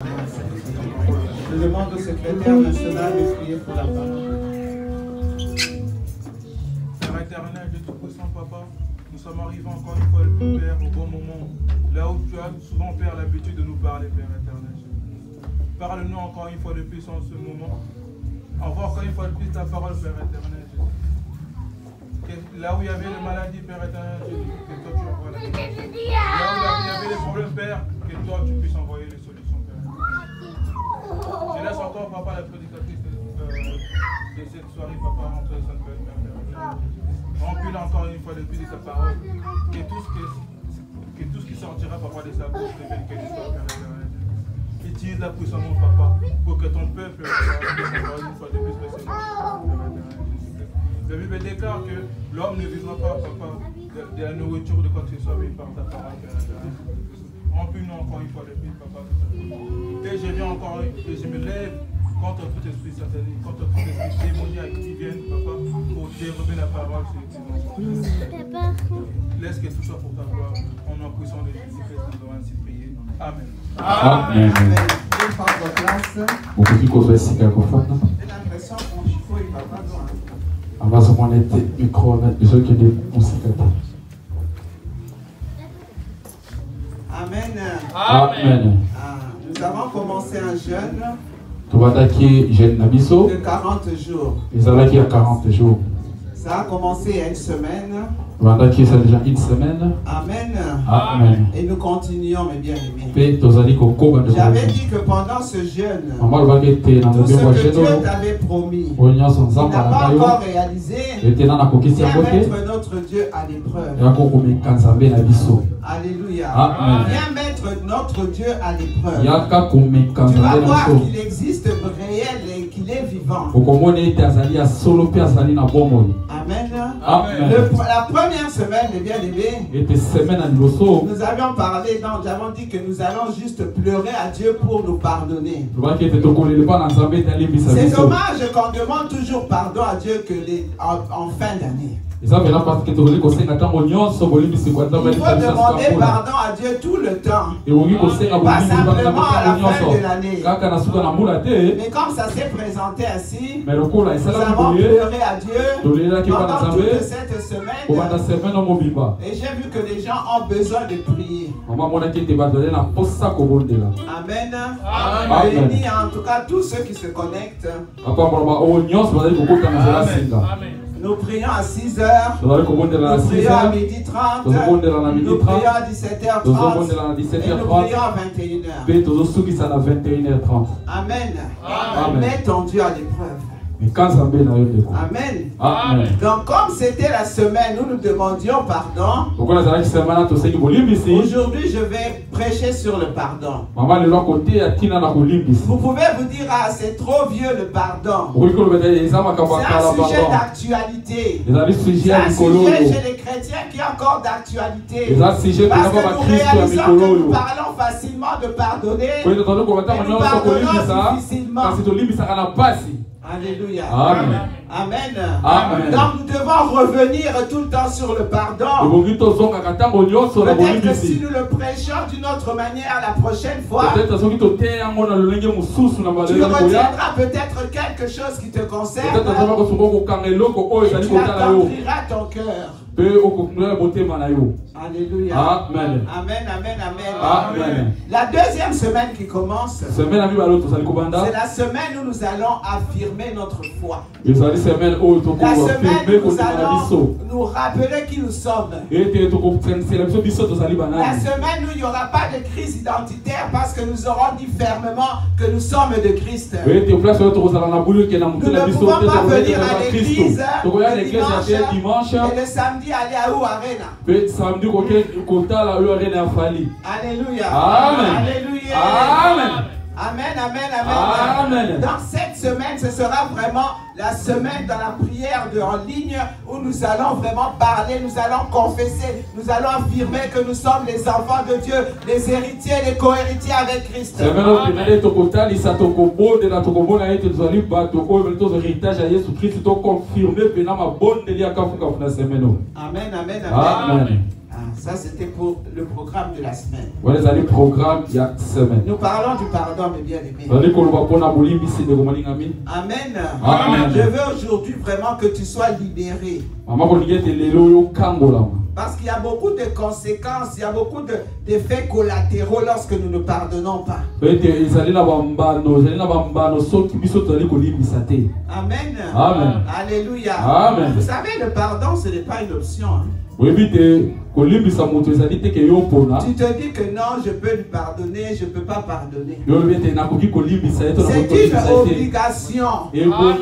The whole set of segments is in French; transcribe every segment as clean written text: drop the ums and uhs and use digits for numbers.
Je demande au secrétaire national de prier pour la parole. Père éternel, Dieu Tout-Puissant, Papa, nous sommes arrivés encore une fois, Père, au bon moment. Là où tu as souvent, Père, l'habitude de nous parler, Père éternel. Parle-nous encore une fois de plus en ce moment. Envoie encore une fois de plus ta parole, Père éternel. Là où il y avait les maladies, Père éternel, Jésus, que toi tu envoies la guérison. Là où il y avait les problèmes, Père, que toi tu puisses envoyer les solutions, Père. Je laisse encore, Papa, la prédicatrice de cette soirée, Papa, rentrer au Saint-Père, Père éternel. Remplis-la encore une fois de plus de ta parole. Que tout ce qui sortira, Papa, de sa bouche révèle quelle histoire, Père éternel. Utilise la puissamment, Papa, pour que ton peuple puisse encore une fois de plus recevoir, Père éternel. La Bible déclare que l'homme ne vivra pas, Papa, de la nourriture ou de quoi que ce soit, mais par ta parole, Père éternel. Remplis-nous encore une fois de plus, Papa. Et je viens encore, et je me lève contre tout esprit satanique, contre tout esprit démoniaque qui vienne, Papa, pour dérober la parole sur tes enfants. Laisse que tout soit pour ta gloire. Au nom puissant de Jésus-Christ, nous devons ainsi prier. Amen. Amen. Amen. Prendre place. J'ai l'impression qu'on chiffre, il va pas loin. Ambazo mwanete mikrona izo kende musikata. Amen. Amen. Nous avons commencé un jeûne Tubadaki jeûne nabiso de 40 jours. Izalaki à 40 jours. Ça a commencé il y a une semaine. Tubadaki ça déjà une semaine. Amen. Amen. Et nous continuons, mes bien-aimés. J'avais dit que pendant ce jeûne, tout ce que Dieu t'avait promis, il n'a pas encore réalisé. Viens mettre notre Dieu à l'épreuve. Alléluia. Amen. Viens mettre notre Dieu à l'épreuve. Tu vas voir qu'il existe réel et qu'il est vivant. Amen. Amen. La première semaine, les bien-aimés, nous avions parlé, nous avons dit que nous allons juste pleurer à Dieu pour nous pardonner. C'est dommage qu'on demande toujours pardon à Dieu que en fin d'année. Il faut demander pardon à Dieu tout le temps. Pas simplement à la fin de l'année. Mais comme ça s'est présenté ainsi, nous avons pleuré à Dieu pendant toute cette semaine. Et j'ai vu que les gens ont besoin de prier. Amen. Bénis en tout cas tous ceux qui se connectent. Amen. Nous prions à 6h, nous prions à 12h30, nous prions à 17h30 et nous prions à 21h. Amen. Mets ton Dieu à l'épreuve. Amen. Amen. Donc comme c'était la semaine où nous demandions pardon, aujourd'hui je vais prêcher sur le pardon. Vous pouvez vous dire, ah c'est trop vieux le pardon. C'est un sujet d'actualité. C'est un sujet chez les chrétiens qui est encore d'actualité. Parce que nous réalisons que nous parlons facilement de pardonner, mais nous pardonnons difficilement. Alléluia. Amen. Amen. Amen. Donc nous devons revenir tout le temps sur le pardon. Peut-être que si nous le prêchons d'une autre manière la prochaine fois, tu retiendras peut-être quelque chose qui te concerne et tu attendriras ton cœur. Alléluia. Amen. Amen, amen, amen. Amen. La deuxième semaine qui commence, c'est la semaine où nous allons affirmer notre foi. La semaine où nous allons nous rappeler qui nous sommes. La semaine où il n'y aura pas de crise identitaire parce que nous aurons dit fermement que nous sommes de Christ. Nous ne pouvons pas venir à l'église le dimanche et le samedi aller à Ouarena. Alléluia. Amen. Alléluia. Amen. Amen, amen, amen. Amen. Dans cette semaine, ce sera vraiment la semaine dans la prière en ligne où nous allons vraiment parler, nous allons confesser, nous allons affirmer que nous sommes les enfants de Dieu, les héritiers, les co-héritiers avec Christ. Amen, amen, amen. Amen. Ça, c'était pour le programme de la semaine. Nous parlons du pardon, mes bien-aimés. Amen. Amen. Je veux aujourd'hui vraiment que tu sois libéré. Parce qu'il y a beaucoup de conséquences, il y a beaucoup d'effets collatéraux lorsque nous ne pardonnons pas. Amen. Amen. Alléluia. Amen. Vous savez, le pardon, ce n'est pas une option. Hein. Tu te dis que non, je peux lui pardonner, je ne peux pas pardonner. C'est une obligation.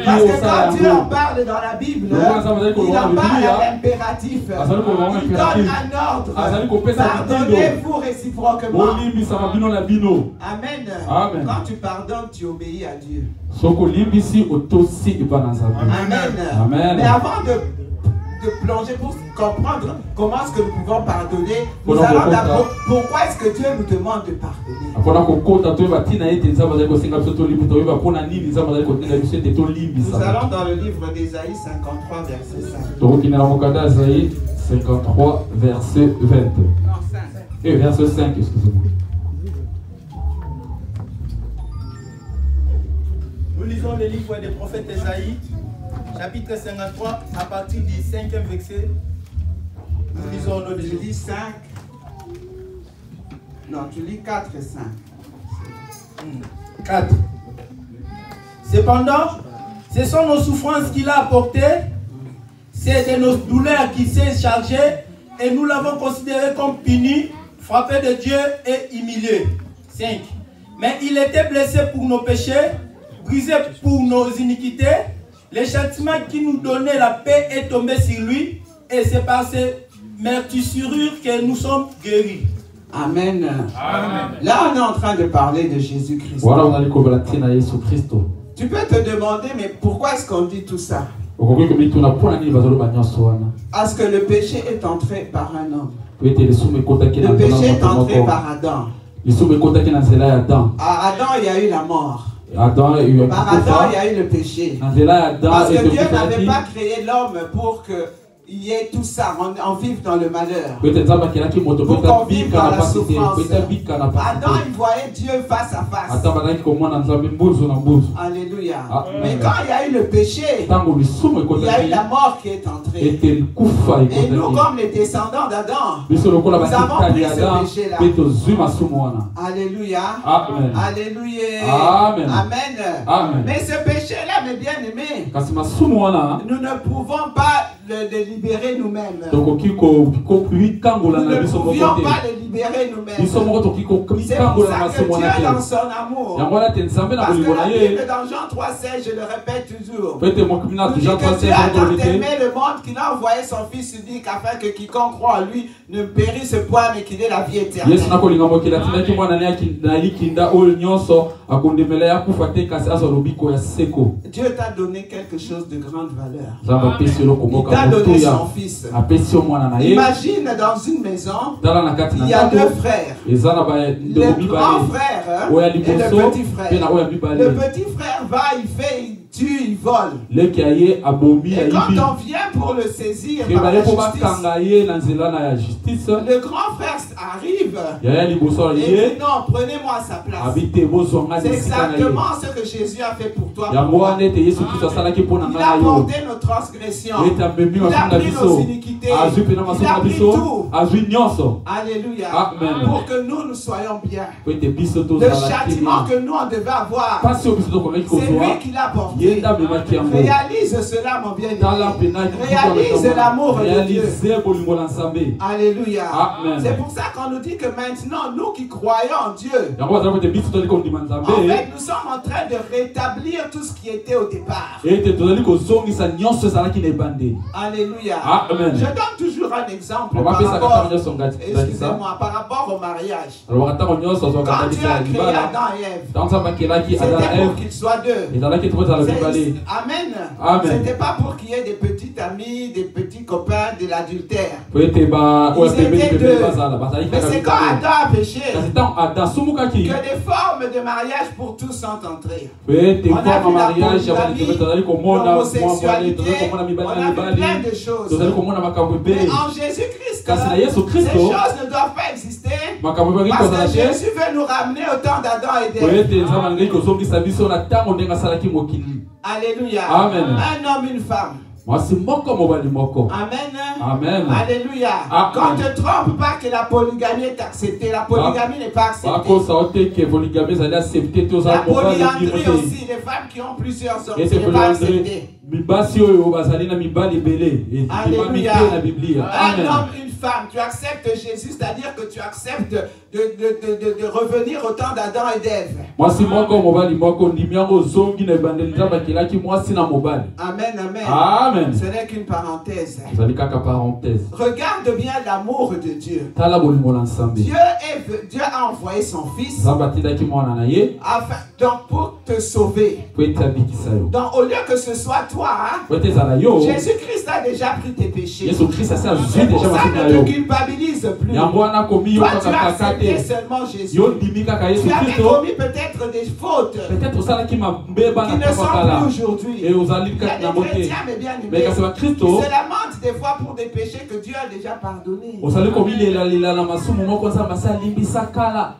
Parce que quand Dieu en parle dans la Bible, il en parle à l'impératif. Il donne un ordre. Pardonnez-vous réciproquement. Amen. Quand tu pardonnes, tu obéis à Dieu. Amen. Mais avant de plonger pour comprendre comment est-ce que nous pouvons pardonner, nous allons d'abord, pourquoi est-ce que Dieu nous demande de pardonner? Nous allons dans le livre d'Ésaïe 53 verset 5. 53 verset 20. Verset 5, excusez-moi. Nous lisons le livre des prophètes Ésaïe, chapitre 53, à partir du 5e verset. Nous lisons le je lis 5. Non, tu lis 4 et 5. 4. Cependant, ce sont nos souffrances qu'il a apportées, c'est de nos douleurs qu'il s'est chargé, et nous l'avons considéré comme puni, frappé de Dieu et humilié. 5. Mais il était blessé pour nos péchés, brisé pour nos iniquités. Le châtiment qui nous donnait la paix est tombé sur lui, et c'est par ses meurtrissures que nous sommes guéris. Amen. Amen. Là, on est en train de parler de Jésus-Christ. Tu peux te demander, mais pourquoi est-ce qu'on dit tout ça? Parce que le péché est entré par un homme. Le péché est entré par Adam. À Adam, il y a eu la mort. Par Adam, il y a eu le péché. Parce que Dieu n'avait pas créé l'homme pour qu'il y ait tout ça, on vive dans le malheur. Pour qu'on vive dans la souffrance. Adam, il voyait Dieu face à face. Alléluia. Mais quand il y a eu le péché, il y a eu la mort qui est entrée. Et nous, comme les descendants d'Adam, nous avons pris ce péché-là. Alléluia. Amen. Alléluia. Amen. Amen. Mais ce péché-là, mes bien-aimés, nous ne pouvons pas le libérer nous-mêmes. Nous ne pouvions pas le libérer nous-mêmes. C'est pour ça que Dieu, dans son amour, parce que la Bible dans Jean 3,16, je le répète toujours, nous dit que Dieu a tant aimé le monde qu'il a envoyé son Fils unique afin que quiconque croit en lui ne périsse point mais qu'il ait la vie éternelle. Dieu t'a donné quelque chose de grande valeur. Il t'a donné son Fils. Imagine dans une maison, il y a deux frères. Le grand frère et le petit frère. Le petit frère va, il fait, il tue, il vole. Et quand on vient pour le saisir par la justice, le grand frère arrive et dit non, prenez-moi sa place. C'est exactement ce que Jésus a fait pour toi. Il a porté nos transgressions. Il a pris nos iniquités. Il a pris tout. Alléluia. Pour que nous soyons bien. Le châtiment que nous on devait avoir, c'est lui qui l'a porté. Réalise cela, mon bien-aimé. Réalise l'amour de Dieu. Alléluia. C'est pour ça qu'on nous dit que maintenant, nous qui croyons en Dieu, en fait, nous sommes en train de rétablir tout ce qui était au départ. Alléluia. Je donne toujours un exemple par rapport, excusez-moi, par rapport au mariage. Quand Dieu a créé Adam et Ève, c'était pour qu'ils soient deux. C'était Amen. C'était pas pour qu'il y ait des petites amies, des petits copains de l'adultère. Ils étaient deux. Mais c'est quand Adam a péché que des formes de mariage pour tous sont entrées. On a vu la polygamie, l'homosexualité, on a vu plein de choses. Mais en Jésus-Christ, ces choses ne doivent pas exister parce que Jésus veut nous ramener au temps d'Adam et d'Ève. Alléluia. Amen. Un homme, une femme. Amen. Amen. Alléluia. Quand ne te trompe pas que la polygamie est acceptée. La polygamie n'est pas acceptée. La polyandrie aussi, les femmes qui ont plusieurs hommes, ce n'est pas accepté. Alléluia. Un homme, une femme, tu acceptes Jésus, c'est-à-dire que tu acceptes de revenir au temps d'Adam et d'Ève. Amen, amen. Amen. Ce n'est qu'une parenthèse. Regarde bien l'amour de Dieu. Dieu a envoyé son fils afin, donc pour te sauver. Donc au lieu que ce soit toi, Jésus-Christ a déjà pris tes péchés. C'est pour ça ne te culpabilise plus. Toi tu as accepté seulement Jésus. Tu avais commis peut-être des fautes qui ne sont plus aujourd'hui. Il y a des chrétiens mais bien aimés qui se lamentent des fois pour des péchés que Dieu a déjà pardonnés.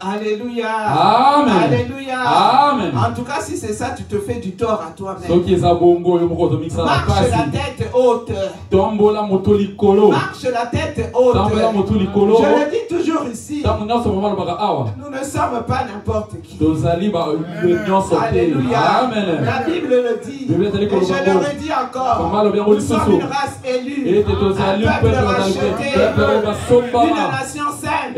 Alléluia. Amen. Alléluia. Amen. En tout cas, si c'est ça, tu te fais du tort à toi-même. Marche la tête haute. Marche la tête haute. Je le dis toujours ici. Nous ne sommes pas n'importe qui. Alléluia. Amen. La Bible le dit. Et je le redis encore. Nous sommes une race élue. Un peuple racheté. Une nation sainte.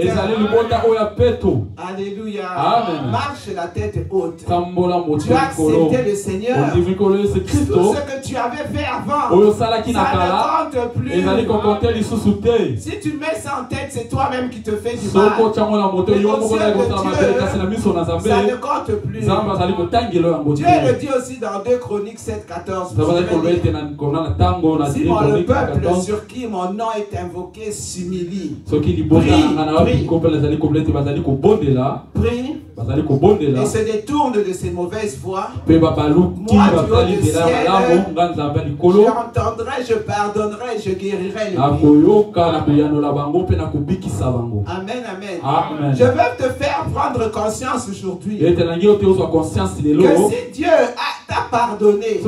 Alléluia. Amen. Marche la tête haute. Tu as accepté le Seigneur. Tout ce que tu avais fait avant, ça ne compte plus. Si tu mets ça en tête, c'est toi-même qui te fais du mal. Mais aux yeux de Dieu, ça ne compte plus. Dieu le dit aussi dans 2 Chroniques 7:14. Si le peuple sur qui mon nom est invoqué s'humilie, prie et se détourne de ses mauvaises voies, moi du haut du ciel, je entendrai, je pardonnerai, je guérirai le pays. Amen, amen. Je veux te faire prendre conscience aujourd'hui que si Dieu t'a pardonné,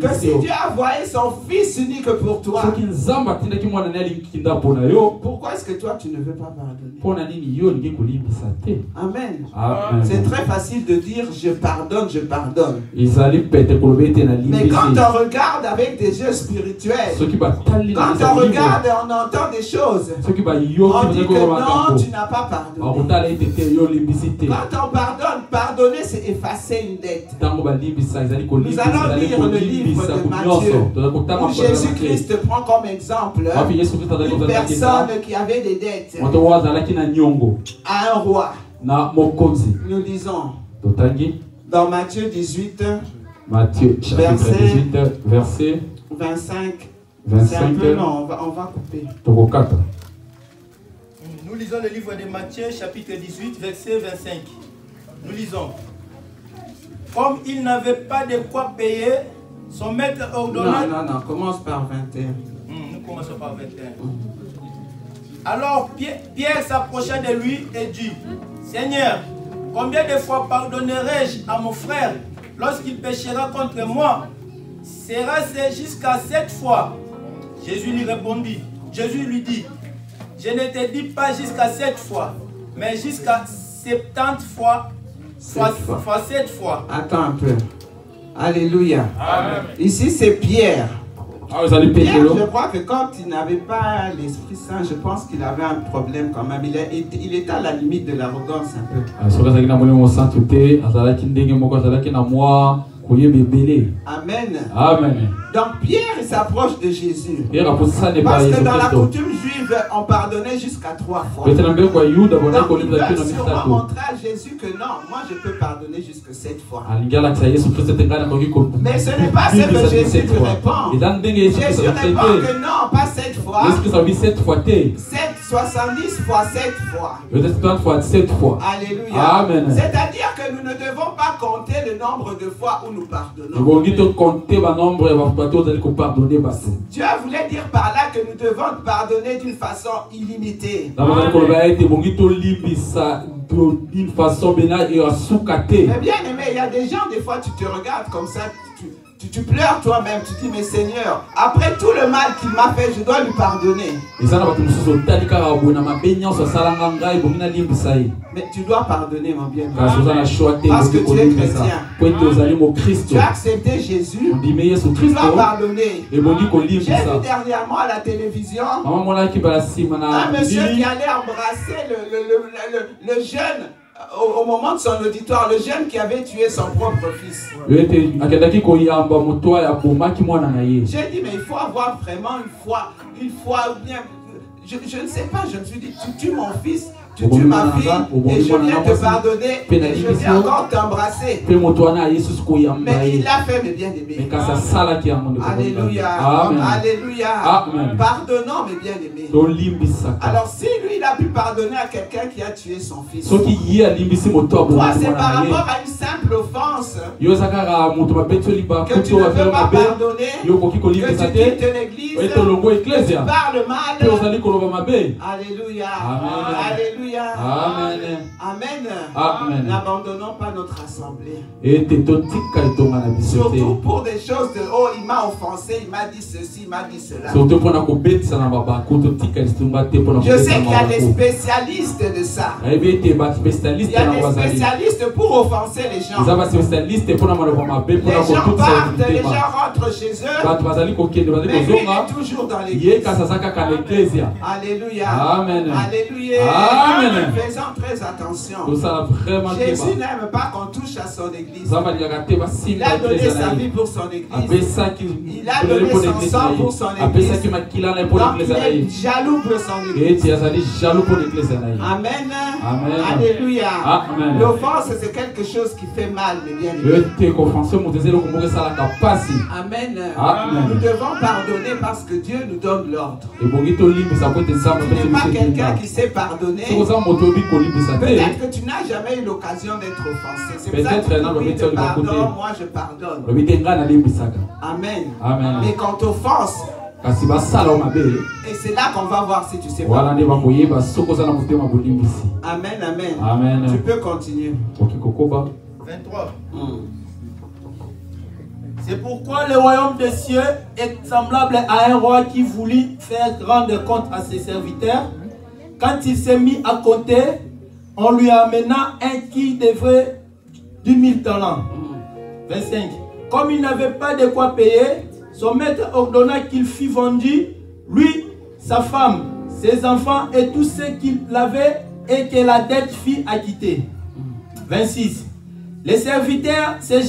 que si Dieu a envoyé son fils unique pour toi, pourquoi est-ce que toi tu ne veux pas pardonner? Amen. C'est très facile de dire je pardonne, je pardonne. Mais quand on regarde avec des yeux spirituels, quand on regarde et on entend des choses, on dit que non, tu n'as pas pardonné. Quand on pardonne, pardonner c'est effacer une dette. Nous allons lire le livre de Matthieu où Jésus-Christ prend comme exemple une personne qui avait des dettes à un roi. Nous lisons dans Matthieu 18, verset 25. 25. C'est un peu long, on va couper. Nous lisons le livre de Matthieu, chapitre 18, verset 25. Nous lisons. Comme il n'avait pas de quoi payer, son maître ordonna... Non, commence par 21. Nous commençons par 21. Alors Pierre s'approcha de lui et dit, Seigneur, combien de fois pardonnerai-je à mon frère lorsqu'il péchera contre moi? Sera-ce jusqu'à 7 fois? Jésus lui dit, je ne te dis pas jusqu'à 7 fois, mais jusqu'à 70 fois, fois 7 fois. Attends un peu. Alléluia. Amen. Ici c'est Pierre. Pierre, je crois que quand il n'avait pas l'Esprit Saint, je pense qu'il avait un problème quand même. Il était à la limite de l'arrogance un peu. Amen. Amen. Donc Pierre s'approche de Jésus. Parce que dans la coutume juive, on pardonnait jusqu'à 3 fois. Donc il veut sûrement montrer à Jésus que non, moi je peux pardonner jusqu'à 7 fois. Mais ce n'est pas ce que Jésus lui répond. Jésus répond que non, pas 7 fois. 7, 70 fois 7 fois. Alléluia. C'est-à-dire que nous ne devons pas compter le nombre de fois où nous pardonnons. Dieu voulait dire par là que nous devons pardonner d'une façon illimitée. Mais bien aimé, il y a des gens, des fois tu te regardes comme ça, tu pleures toi-même, tu dis mais Seigneur, après tout le mal qu'il m'a fait, je dois lui pardonner. Mais tu dois pardonner mon bien. Parce que tu es chrétien. Tu as accepté Jésus. Tu dois pardonner. J'ai vu dernièrement à la télévision un monsieur qui allait embrasser le jeune. Au moment de son auditoire, le jeune qui avait tué son propre fils. J'ai dit, mais il faut avoir vraiment une foi bien. Je ne sais pas, je me suis dit, tu tues mon fils, tu tues ma fille, et je viens te pardonner, et je viens encore t'embrasser. Mais il l'a fait, mes bien-aimés. Alléluia. Alléluia. Pardonnons, mes bien-aimés. Alors, si lui, il a pu pardonner à quelqu'un qui a tué son fils, toi, c'est par rapport à une simple offense que tu ne peux pas pardonner, que tu quittes l'église, que tu parles mal. Alléluia. Alléluia. Amen. N'abandonnons pas notre assemblée. Surtout pour des choses de oh, il m'a offensé, il m'a dit ceci, il m'a dit cela. Je sais qu'il y a des spécialistes de ça. Il y a des spécialistes pour offenser les gens. Les gens partent, les gens rentrent chez eux. Mais lui, il est toujours dans l'église. Alléluia. Alléluia. Faisons très attention. Jésus n'aime pas qu'on touche à son église. Il a donné sa vie pour son église. Il a donné son sang pour son église. Donc il est jaloux pour son église. Amen. Alléluia. L'offense, c'est quelque chose qui fait mal, mes bien-aimés. Amen. Nous devons pardonner parce que Dieu nous donne l'ordre. Tu n'es pas quelqu'un qui sait pardonner. Peut-être que tu n'as jamais eu l'occasion d'être offensé. C'est pour ça que tu dis pardon, moi je pardonne. Amen. Mais quand tu offenses, et c'est là qu'on va voir si tu sais pas. Amen. Tu peux continuer. 23. C'est pourquoi le royaume des cieux est semblable à un roi qui voulut faire rendre compte à ses serviteurs. Quand il s'est mis à compter, on lui amena un qui devait 10 000 talents. 25. Comme il n'avait pas de quoi payer, son maître ordonna qu'il fût vendu, lui, sa femme, ses enfants et tout ce qu'il avait, et que la dette fût acquittée. 26. Les serviteurs se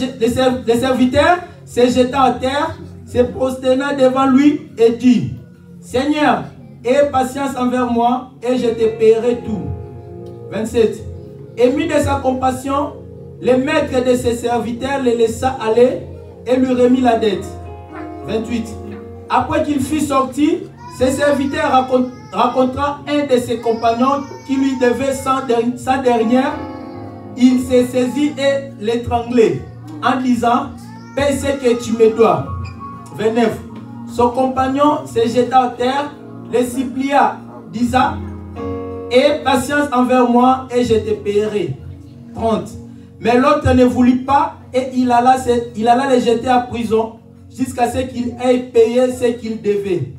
jeta à terre, se prosterna devant lui et dit, Seigneur, aie patience envers moi et je te paierai tout. 27. Ému de sa compassion, le maître de ses serviteurs le laissa aller et lui remit la dette. 28. Après qu'il fut sorti, ses serviteurs racontera un de ses compagnons qui lui devait sa dernière. Il s'est saisi et l'étranglait en disant, paie ce que tu me dois. 29. Son compagnon se jeta à terre, le supplia, disant, aie patience envers moi et je te paierai. 30. Mais l'autre ne voulut pas et il alla le jeter à prison jusqu'à ce qu'il ait payé ce qu'il devait.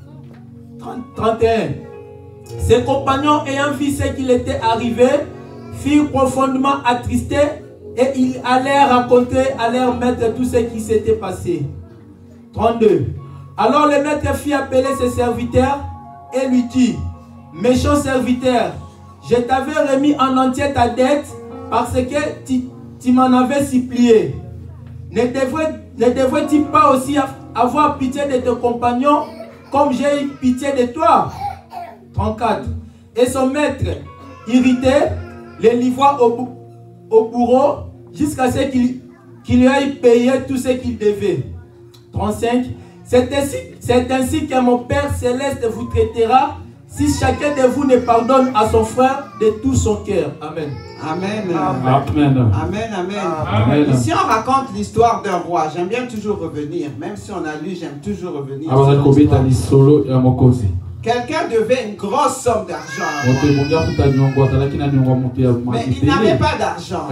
31. Ses compagnons ayant vu ce qu'il était arrivé, furent profondément attristés et ils allèrent raconter à leur maître tout ce qui s'était passé. 32. Alors le maître fit appeler ses serviteurs et lui dit, méchant serviteur, je t'avais remis en entier ta dette parce que tu m'en avais supplié. ne devrais-tu pas aussi avoir pitié de tes compagnons comme j'ai eu pitié de toi? 34. Et son maître, irrité, les livra au bourreau jusqu'à ce qu'il lui aille payé tout ce qu'il devait. 35. C'est ainsi que mon Père Céleste vous traitera si chacun de vous ne pardonne à son frère de tout son cœur. Amen. Amen. Amen. Amen. Amen. Amen. Ici on raconte l'histoire d'un roi. J'aime bien toujours revenir. Même si on a lu, j'aime toujours revenir. Quelqu'un devait une grosse somme d'argent. Mais il n'avait pas d'argent.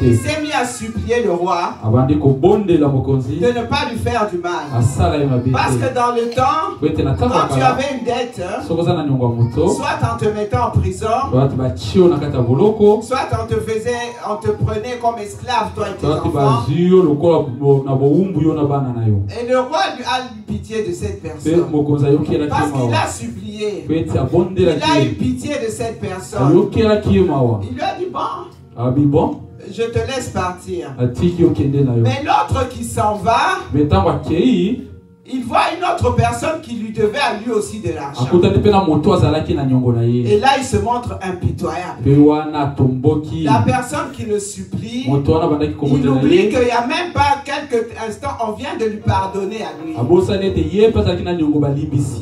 Il s'est mis à supplier le roi de ne pas lui faire du mal. Parce que dans le temps, quand tu avais une dette, soit en te mettant en prison, soit on te prenait comme esclave, toi et tes enfants. Et le roi a eu pitié de cette personne. Parce qu'il a supplié. Il a eu pitié de cette personne. Il lui a dit, bon, je te laisse partir. Mais l'autre qui s'en va, il voit une autre personne qui lui devait à lui aussi de l'argent. Et là, il se montre impitoyable. La personne qui le supplie, il oublie qu'il n'y a même pas quelques instants, on vient de lui pardonner à lui.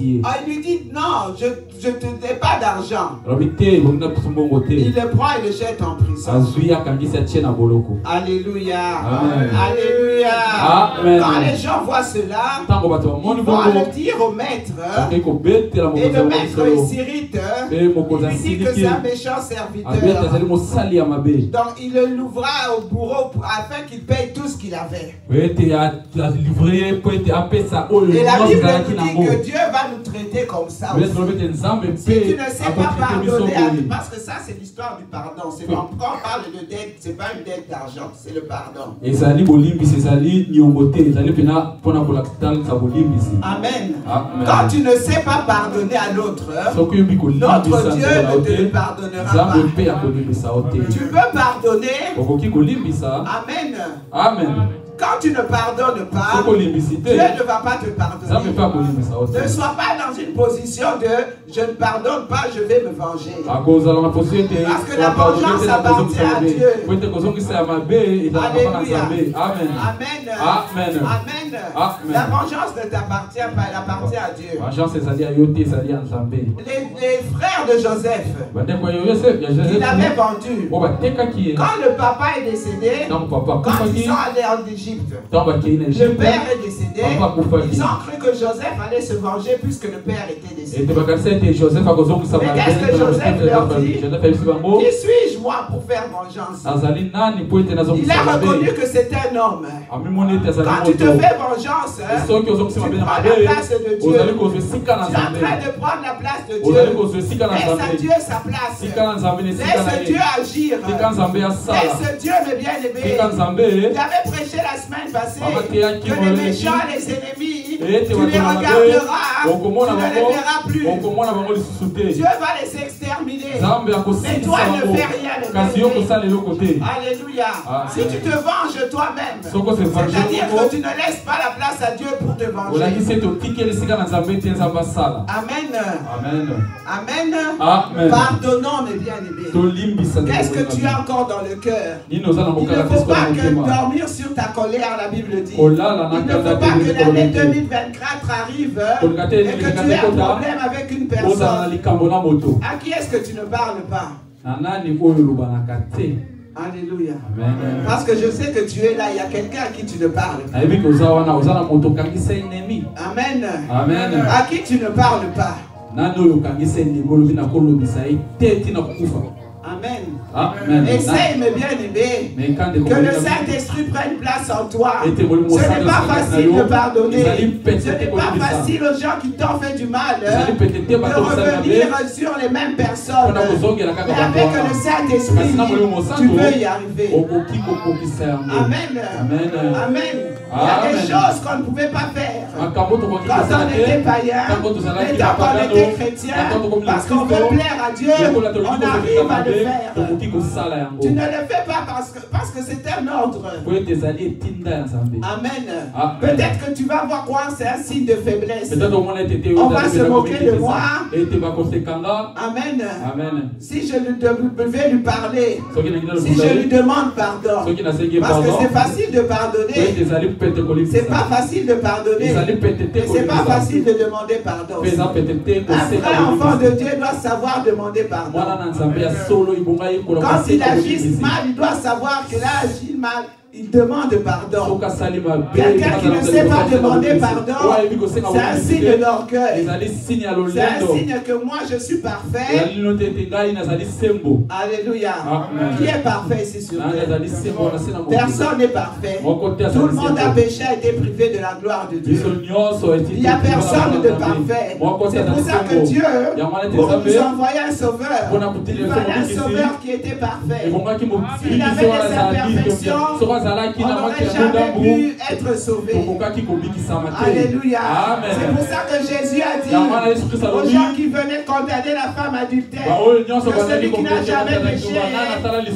Il lui dit, non, je ne te donne pas d'argent. Il le prend et le jette en prison. Alléluia. Amen. Alléluia. Amen. Quand les gens voient cela, ils vont le dire au maître. Et le maître, il s'irrite. Il lui dit que c'est un méchant serviteur. Donc il le louvra au bourreau afin qu'il paye tout ce qu'il avait. Et la Bible nous dit que Dieu va nous traiter comme ça aussi. Si tu ne sais pas pardonner à lui, parce que ça c'est l'histoire du pardon. Quand on parle de dette, ce n'est pas une dette d'argent, c'est le pardon. Amen. Quand tu ne sais pas pardonner à l'autre, notre Dieu ne te le pardonnera pas. Tu peux pardonner. Amen. Amen. Quand tu ne pardonnes pas, Dieu ne va pas te pardonner. Ne sois pas dans une position de je ne pardonne pas, je vais me venger. Parce que la vengeance appartient à Dieu. Alléluia. Amen. Amen. Amen. La vengeance ne t'appartient pas, elle appartient à Dieu. Les frères de Joseph, ils l'avaient vendu. Quand le papa est décédé, quand ils sont allés en Égypte, le père est décédé. Ils ont cru que Joseph allait se venger puisque le père était décédé. Mais qu'est-ce que Joseph leur dit? Qui suis-je moi pour faire vengeance? Il a reconnu que c'était un homme. Quand tu te fais vengeance, tu prends la place de Dieu. Tu es en train de prendre la place de Dieu. Laisse à Dieu sa place. Laisse Dieu agir. Laisse Dieu, mes bien-aimés. J'avais prêché la semaine passée que les méchants, les ennemis, tu les regarderas, tu ne les verras plus. Dieu va les exterminer. Mais toi ne fais rien. Alléluia. Si tu te venges toi-même, c'est-à-dire que tu ne laisses pas la place à Dieu pour te venger. Amen. Amen. Pardonnons mes bien-aimés. Qu'est-ce que tu as encore dans le cœur? Il ne faut pas que dormir sur ta colère, la Bible dit. Il ne faut pas que l'année 2024 arrive et que tu aies un problème avec une personne. À qui est-ce que tu ne parles pas? Alléluia. Parce que je sais que tu es là, il y a quelqu'un à qui tu ne parles pas. Amen. À qui tu ne parles pas? Amen. Essaye, mes bien-aimés, que le Saint-Esprit prenne place en toi. Ce n'est pas facile de pardonner. Ce n'est pas facile aux gens qui t'ont fait du mal de revenir sur les mêmes personnes. Mais avec le Saint-Esprit, tu peux y arriver. Amen. Amen. Il y a des choses qu'on ne pouvait pas faire quand on était païen, mais quand on était chrétien, parce qu'on veut plaire à Dieu, on arrive à le faire. Tu ne le fais pas parce que c'est un ordre. Amen. Peut-être que tu vas voir quoi, c'est un signe de faiblesse. On va se moquer de moi. Amen. Si je devais lui parler, si je lui demande pardon, parce que c'est facile de pardonner, c'est pas facile de pardonner, et c'est pas facile de demander pardon. Un vrai enfant de Dieu doit savoir demander pardon. Quand il agit mal, il doit savoir qu'il a agi mal. Il demande pardon. Quelqu'un qui ne sait pas demander pardon, c'est un signe d'orgueil. C'est un signe que moi je suis parfait. Alléluia. Qui est parfait ici sur terre? Personne n'est parfait. Tout le monde a péché, a été privé de la gloire de Dieu. Il n'y a personne de parfait. C'est pour ça que Dieu, pour nous envoyer un sauveur, il fallait un sauveur qui était parfait. S'il avait des imperfections, on n'aurait jamais pu être sauvé. Alléluia. C'est pour ça que Jésus a dit aux gens qui venaient condamner la femme adultère que celui qui n'a jamais péché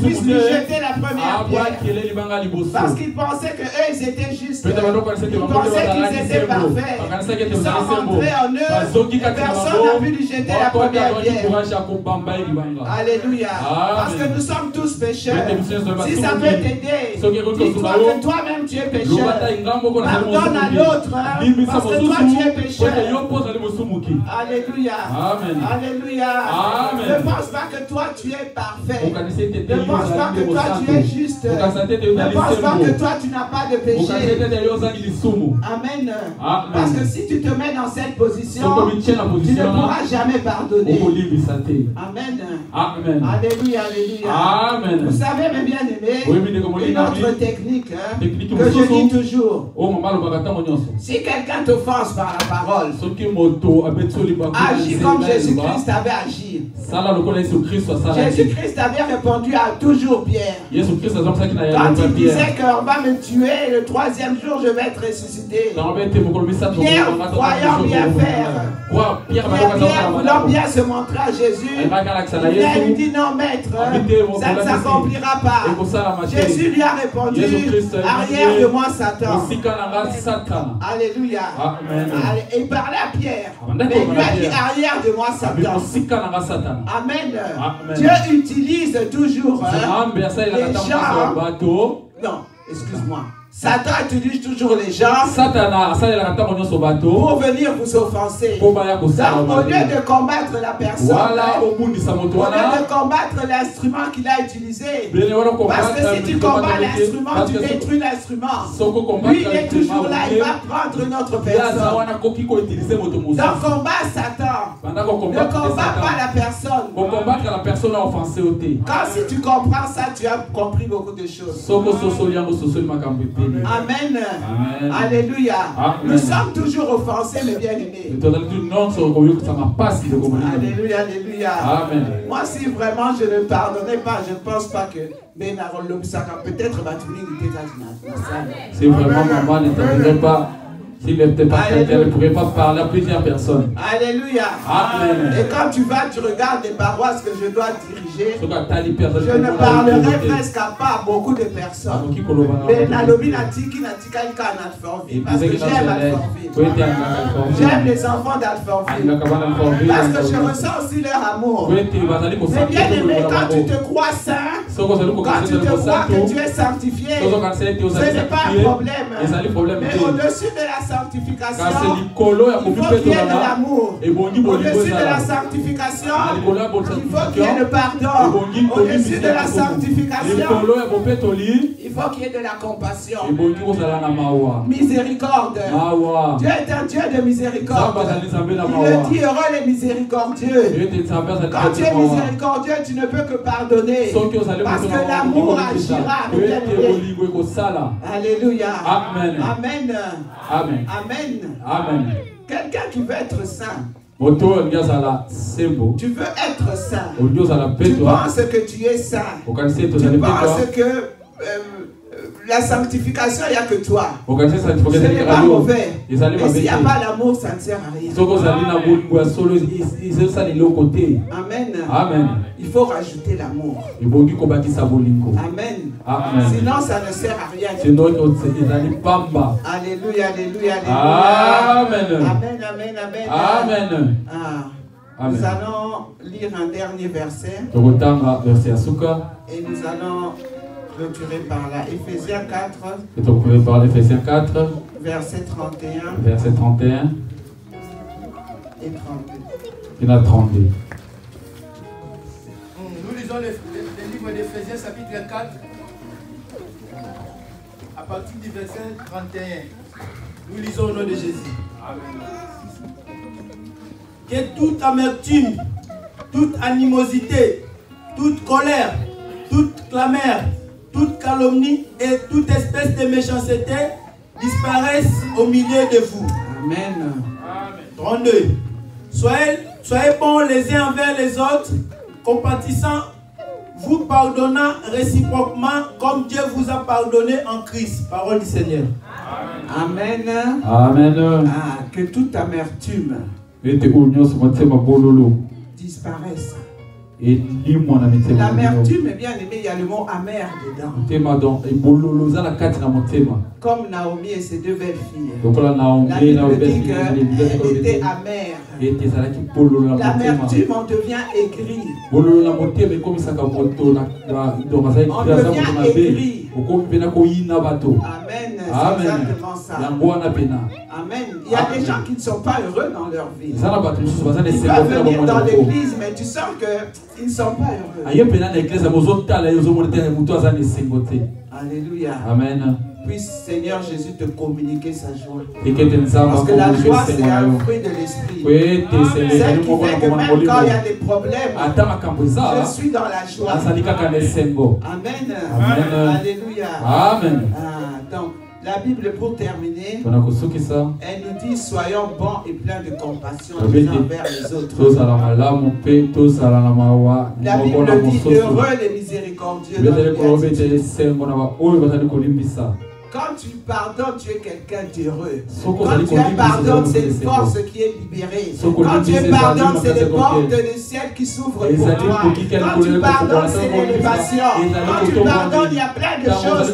puisse lui jeter la première pierre. Parce qu'ils pensaient qu'eux ils étaient justes. Ils pensaient qu'ils étaient parfaits. Ils sont rentrés en eux et personne n'a pu lui jeter la première pierre. Alléluia. Parce que nous sommes tous pécheurs. Si ça peut t'aider, dis-toi que toi-même tu es pécheur. Pardonne à l'autre parce que toi tu es pécheur. Alléluia. Alléluia. Ne pense pas que toi tu es parfait. Ne pense pas que toi tu es juste. Ne pense pas que toi tu n'as pas de péché. Amen. Parce que si tu te mets dans cette position, tu ne pourras jamais pardonner. Amen. Alléluia. Alléluia. Vous savez mes bien-aimés, une autre technique que je dis toujours. Si quelqu'un t'offense par la parole, agis comme Jésus-Christ avait agi. Jésus-Christ avait répondu à toujours Pierre. Quand il disait qu'on va me tuer, le troisième jour je vais être ressuscité. Pierre, croyant bien faire, Pierre voulant bien se montrer à Jésus, il lui dit non maître, ça ne s'accomplira pas. Jésus lui a répondu, arrière de moi Satan. Alléluia. Et il parlait à Pierre, mais il lui a dit arrière de moi Satan. Amen. Dieu utilise toujours les gens. Non, excuse-moi. Satan utilise toujours les gens pour venir vous offenser. Donc, au lieu de combattre la personne, au lieu de combattre l'instrument qu'il a utilisé, parce que si tu combats l'instrument, tu détruis l'instrument. Lui, il est toujours là, il va prendre notre personne. Donc, combat Satan. Ne combat pas la personne. Quand si tu comprends ça, tu as compris beaucoup de choses. Amen. Alléluia. Nous sommes toujours offensés, mes bien-aimés. Alléluia, alléluia. Moi, si vraiment je ne pardonnais pas, je ne pense pas que peut-être si vraiment maman n'interviendrait pas, s'il n'était pas quelqu'un, ne pourrait pas parler à plusieurs personnes. Alléluia. Amen. Et quand tu vas, tu regardes les paroisses que je dois diriger, je ne parlerai presque pas à beaucoup de personnes. Mais parce que j'aime Alfortville. J'aime les enfants d'Alfortville. Parce que je ressens aussi leur amour. Mais bien aimé, quand tu te crois saint, quand tu te crois que tu es sanctifié, ce n'est pas un problème. Mais au-dessus de la sanctification, il faut qu'il y ait de l'amour. Au-dessus de la sanctification, il faut qu'il y ait de pardon. Au-dessus de la sanctification, il faut qu'il y ait de la compassion. Miséricorde. Dieu est un Dieu de miséricorde. Il le dit, heureux les miséricordieux. Quand tu es miséricordieux, tu ne peux que pardonner. Parce que l'amour agira. Alléluia. Amen. Amen. Amen. Amen. Amen. Quelqu'un qui veut être saint. Tu veux être saint. Tu penses que tu es saint. Tu penses que la sanctification, il n'y a que toi. Ce n'est pas mauvais. Mais s'il n'y a pas l'amour, ça ne sert à rien. Amen. Amen. Il faut rajouter l'amour. Amen. Amen. Sinon, ça ne sert à rien. Alléluia, alléluia, alléluia. Amen. Amen, amen, amen. Amen. Nous allons lire un dernier verset. Et nous allons clôturer par là. Éphésiens 4. Verset 31. Verset 31. Et 32. Il y en a 32. Nous lisons le livre d'Éphésiens chapitre 4 à partir du verset 31. Nous lisons au nom de Jésus. Amen. Que toute amertume, toute animosité, toute colère, toute clameur, toute calomnie et toute espèce de méchanceté disparaissent au milieu de vous. Amen. 32. Soyez bons les uns envers les autres, compatissants, vous pardonnant réciproquement comme Dieu vous a pardonné en Christ. Parole du Seigneur. Amen. Amen. Que toute amertume disparaisse. L'amertume, bien aimé, il y a le mot amer dedans. Comme Naomi et ses deux belles filles. La Bible dit qu'elle était amère. L'amertume, on devient aigri. On devient aigri. Amen. C'est exactement ça. Amen. Il y a des gens qui ne sont pas heureux dans leur vie. Ils peuvent venir dans l'église, mais tu sens qu'ils ne sont pas heureux. Alléluia. Amen. Puisse Seigneur Jésus te communiquer sa joie. Parce que la joie, c'est un fruit de l'esprit. Celle qui fait que même quand il y a des problèmes, je suis dans la joie. Amen. Alléluia. Amen. Donc, la Bible, pour terminer, elle nous dit soyons bons et pleins de compassion les uns envers les autres. La Bible dit heureux les miséricordieux. Quand tu pardonnes, tu es quelqu'un d'heureux. Quand tu pardonnes, c'est une force qui est libérée. Quand tu pardonnes, c'est les portes du ciel qui s'ouvrent pour toi. Quand tu pardonnes, c'est l'élévation. Quand tu pardonnes, il y a plein de choses.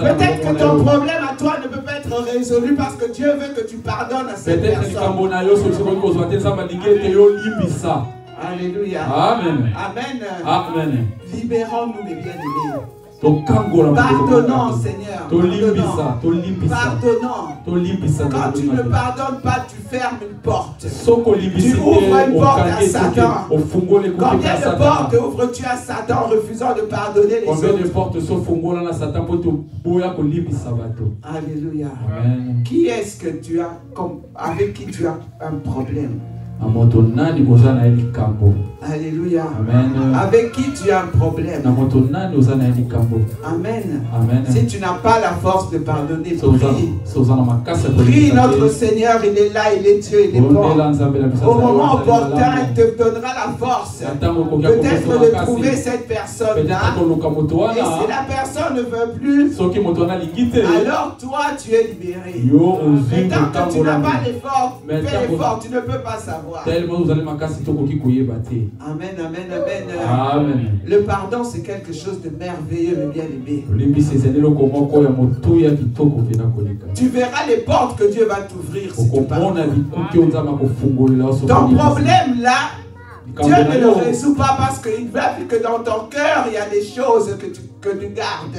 Peut-être que ton problème à toi ne peut pas être résolu parce que Dieu veut que tu pardonnes à cette personne. Alléluia. Amen. Amen. Amen. Libérons-nous, mes bien-aimés. Pardonnons, Seigneur. Pardonnons. Quand tu ne pardonnes pas, tu fermes une porte. Tu ouvres une porte à Satan. Combien de portes ouvres-tu à Satan refusant de pardonner les autres? Alléluia. Qui est-ce que tu as, avec qui tu as un problème? Alléluia. Amen. Avec qui tu as un problème? Amen. Amen. Si tu n'as pas la force de pardonner, prie. Prie notre Seigneur, il est là, il est Dieu, il est bon. Au moment opportun, il te donnera la force. Peut-être de trouver cette personne-là. Et si la personne ne veut plus, alors toi, tu es libéré. Mais tant que tu n'as pas l'effort, fais l'effort, tu ne peux pas savoir. Amen, amen, amen. Amen. Le pardon, c'est quelque chose de merveilleux, mais bien aimé. Tu verras les portes que Dieu va t'ouvrir si tu pardonnes. Ton problème là, Dieu ne le résout pas parce qu'il veut que dans ton cœur, il y a des choses que tu gardes.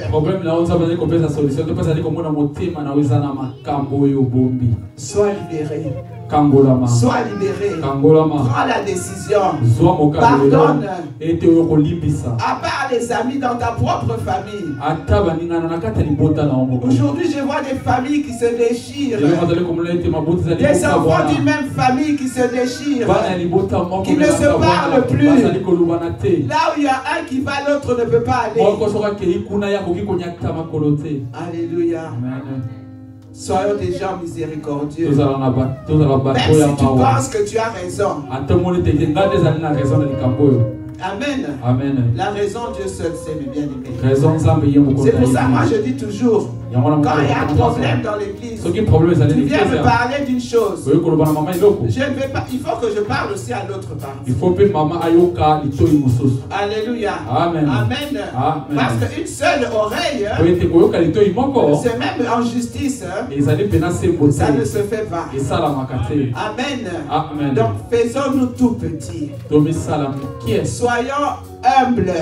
Sois libéré. Sois libéré. Prends la décision. Pardonne. À part les amis dans ta propre famille. Aujourd'hui, je vois des familles qui se déchirent. Des enfants d'une même famille qui se déchirent. Qui ne se parlent plus. Là où il y a un qui va, l'autre ne peut pas aller. Alléluia. Soyons des gens miséricordieux. Même si tu penses que tu as raison. Amen. Amen. La raison, Dieu seul sait, mes bien-aimés. C'est pour ça, moi, je dis toujours, quand il y a un problème dans l'église, tu viens me parler d'une chose. Je ne vais pas, il faut que je parle aussi à l'autre partie. Alléluia. Amen. Amen. Parce qu'une seule oreille, c'est même en justice, ça ne se fait pas. Amen. Donc faisons-nous tout petits. Soyons humbles.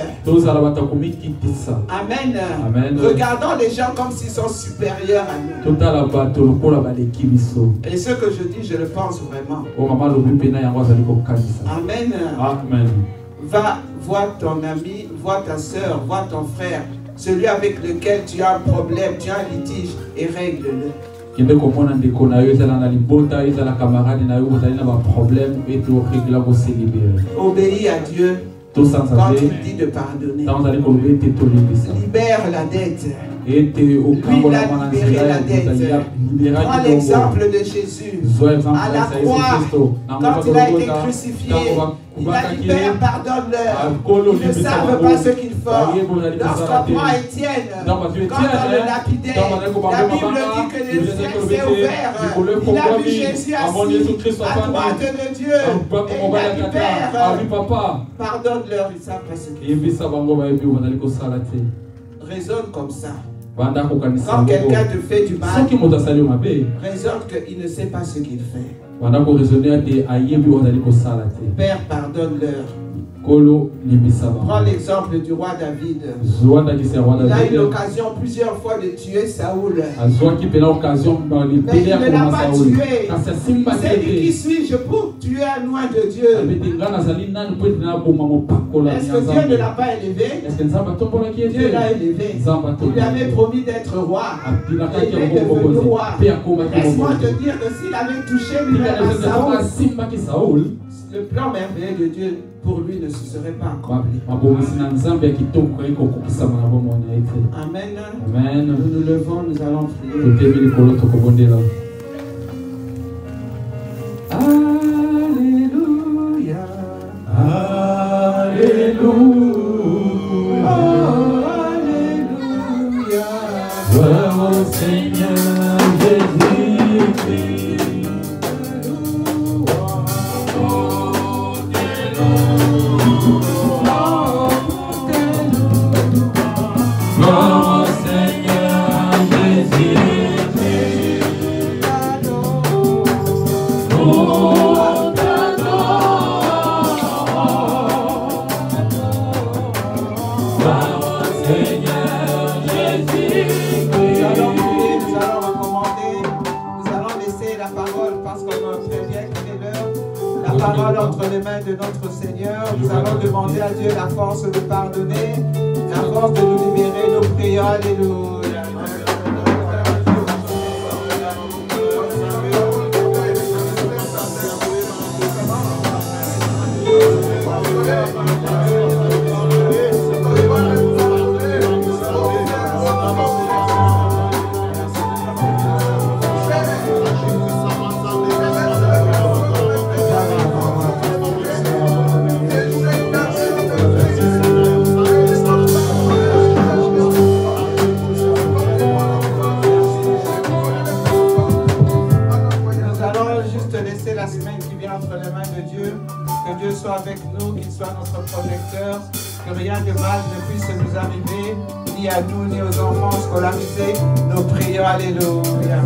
Amen. Amen. Regardons les gens comme s'ils sont supérieurs à nous. Et ce que je dis, je le pense vraiment. Amen. Amen. Va voir ton ami, vois ta soeur, vois ton frère, celui avec lequel tu as un problème, tu as un litige, et règle-le. Obéis à Dieu quand il dit de pardonner. Libère la dette. Lui, il a libéré la dette. Prends l'exemple de Jésus. À la croix, quand il a été crucifié, il a dit, Père, pardonne-leur. Ils ne savent pas ce qu'ils font. Lorsqu'on prend Étienne, quand on le lapidait, la Bible dit que le ciel s'est ouvert. Il a vu Jésus assis à droite de Dieu. Et il a dit, Père, pardonne-leur. Ils ne savent pas ce qu'ils font. Raisonne comme ça. Quand quelqu'un te fait du mal, raisonne qu'il ne sait pas ce qu'il fait. Père, pardonne-leur. Prends l'exemple du roi David. Il a eu l'occasion plusieurs fois de tuer Saoul. Mais il ne l'a pas tué. Il s'est dit, qui suis-je pour tuer un loin de Dieu? Est-ce que Dieu ne l'a pas élevé? Dieu l'a élevé. Il lui avait promis d'être roi. Et il est devenu roi. Laisse-moi te dire que s'il avait touché lui-même à Saoul, le plan merveilleux de Dieu pour lui ne se serait pas accompli. Amen. Amen. Nous nous levons, nous allons prier. Alléluia. Alléluia. Alléluia. Gloire au Seigneur Jésus-Christ. Entre les mains de notre Seigneur, nous allons demander à Dieu la force de pardonner, la force de nous libérer. Nous prions, alléluia. Avec nous, qu'il soit notre protecteur, que rien de mal ne puisse nous arriver, ni à nous, ni aux enfants scolarisés. Nous prions, alléluia.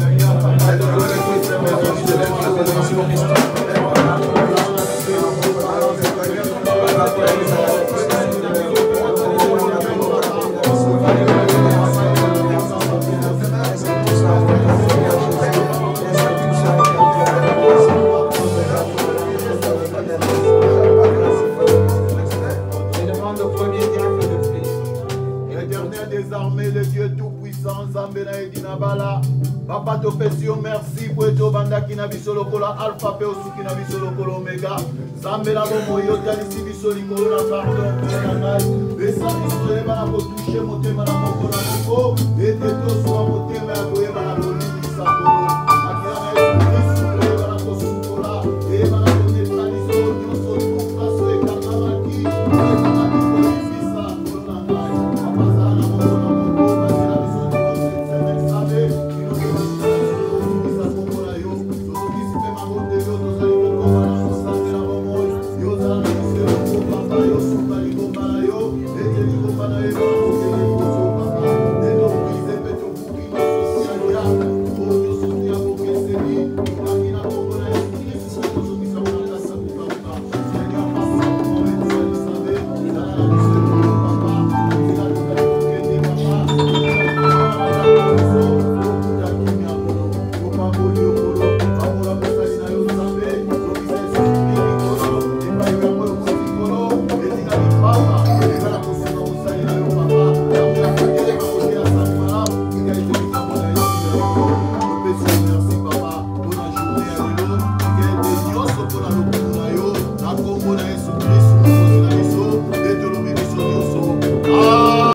Papa Topesio, merci pour être banda qui n'a vu solo kola alpha pe aussi qui n'a vu solo kola omega. Zambela bomo yota ici vu solo kola pardon pour la naï. Et ça nous serait pas pour toucher mon thème à la moko et